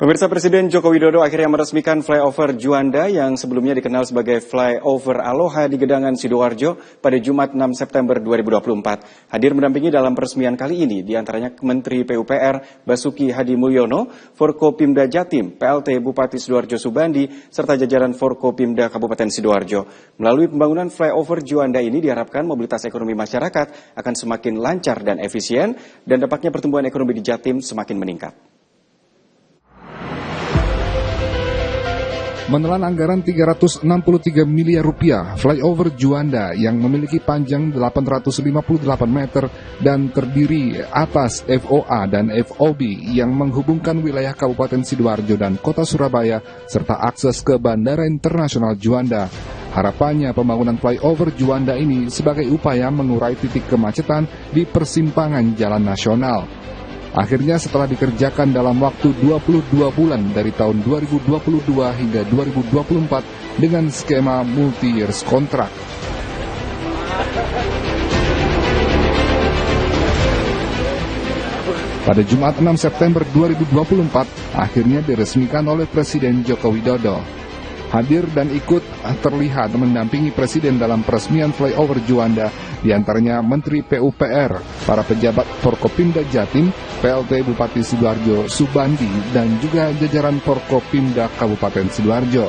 Pemirsa, Presiden Joko Widodo akhirnya meresmikan flyover Juanda yang sebelumnya dikenal sebagai flyover Aloha di Gedangan Sidoarjo pada Jumat 6 September 2024. Hadir mendampingi dalam peresmian kali ini diantaranya Menteri PUPR Basuki Hadi Mulyono, Forkopimda Jatim, PLT Bupati Sidoarjo Subandi, serta jajaran Forkopimda Kabupaten Sidoarjo. Melalui pembangunan flyover Juanda ini diharapkan mobilitas ekonomi masyarakat akan semakin lancar dan efisien dan dampaknya pertumbuhan ekonomi di Jatim semakin meningkat. Menelan anggaran 363 miliar rupiah, flyover Juanda yang memiliki panjang 858 meter dan terdiri atas FOA dan FOB yang menghubungkan wilayah Kabupaten Sidoarjo dan Kota Surabaya serta akses ke Bandara Internasional Juanda. Harapannya pembangunan flyover Juanda ini sebagai upaya mengurai titik kemacetan di persimpangan jalan nasional. Akhirnya setelah dikerjakan dalam waktu 22 bulan dari tahun 2022 hingga 2024 dengan skema multi-years kontrak. Pada Jumat 6 September 2024, akhirnya diresmikan oleh Presiden Joko Widodo. Hadir dan ikut terlihat mendampingi Presiden dalam peresmian flyover Juanda, diantaranya Menteri PUPR, para pejabat Forkopimda Jatim, PLT Bupati Sidoarjo Subandi, dan juga jajaran Forkopimda Kabupaten Sidoarjo.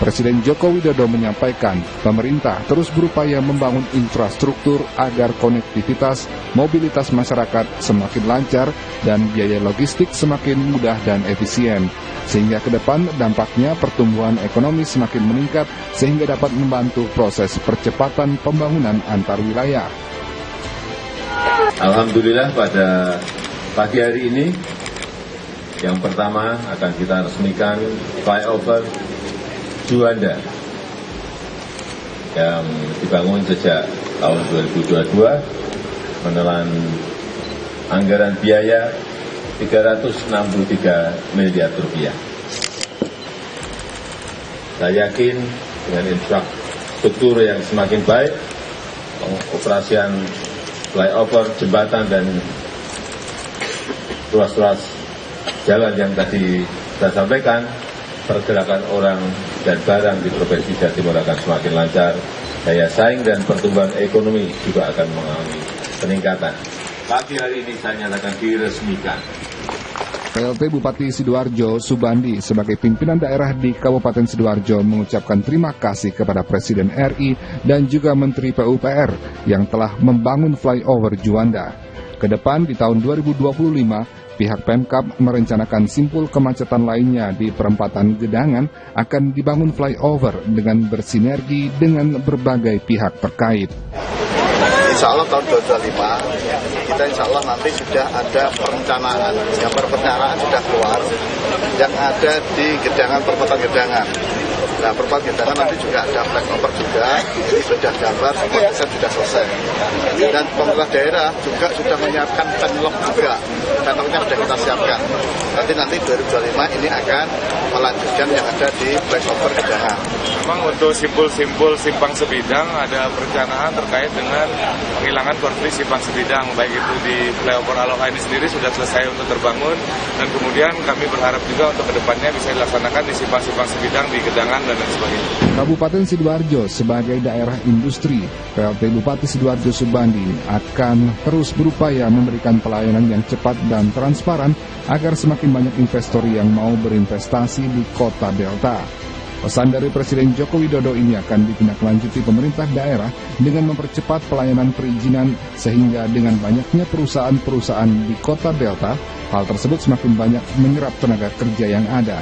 Presiden Joko Widodo menyampaikan, pemerintah terus berupaya membangun infrastruktur agar konektivitas, mobilitas masyarakat semakin lancar dan biaya logistik semakin mudah dan efisien. Sehingga ke depan dampaknya pertumbuhan ekonomi semakin meningkat sehingga dapat membantu proses percepatan pembangunan antar wilayah. Alhamdulillah pada pagi hari ini yang pertama akan kita resmikan flyover Juanda yang dibangun sejak tahun 2022 menelan anggaran biaya 363 miliar rupiah. Saya yakin dengan infrastruktur yang semakin baik, operasian flyover, jembatan, dan ruas-ruas jalan yang tadi saya sampaikan, pergerakan orang dan barang di Provinsi Jawa Timur akan semakin lancar, daya saing dan pertumbuhan ekonomi juga akan mengalami peningkatan. Pagi hari ini saya nyatakan diresmikan. PLT Bupati Sidoarjo Subandi sebagai pimpinan daerah di Kabupaten Sidoarjo mengucapkan terima kasih kepada Presiden RI dan juga Menteri PUPR yang telah membangun flyover Juanda. Kedepan di tahun 2025, pihak Pemkab merencanakan simpul kemacetan lainnya di perempatan Gedangan akan dibangun flyover dengan bersinergi dengan berbagai pihak terkait. Insya Allah tahun 2025 kita insya Allah nanti sudah ada perencanaan, yang perencanaan sudah keluar, yang ada di Gedangan, perempatan Gedangan. Nah, perempatan Gedangan nanti juga ada flyover juga, ini sudah gambar, semua desain sudah selesai. Dan pemerintah daerah juga sudah menyiapkan penlok juga, penloknya sudah kita siapkan. Nanti 2025 ini akan melanjutkan yang ada di flyover Gedangan. Memang untuk simpul-simpul simpang sebidang ada perencanaan terkait dengan penghilangan konflik simpang sebidang, baik itu di flyover Aloha ini sendiri sudah selesai untuk terbangun, dan kemudian kami berharap juga untuk kedepannya bisa dilaksanakan di simpang-simpang sebidang di Gedangan dan lain sebagainya. Kabupaten Sidoarjo sebagai daerah industri, PLT Bupati Sidoarjo Subandi akan terus berupaya memberikan pelayanan yang cepat dan transparan agar semakin banyak investor yang mau berinvestasi di Kota Delta. Pesan dari Presiden Joko Widodo ini akan ditindaklanjuti pemerintah daerah dengan mempercepat pelayanan perizinan sehingga dengan banyaknya perusahaan-perusahaan di Kota Delta, hal tersebut semakin banyak menyerap tenaga kerja yang ada.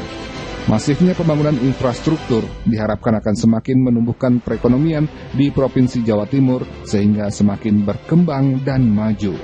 Masifnya pembangunan infrastruktur diharapkan akan semakin menumbuhkan perekonomian di Provinsi Jawa Timur sehingga semakin berkembang dan maju.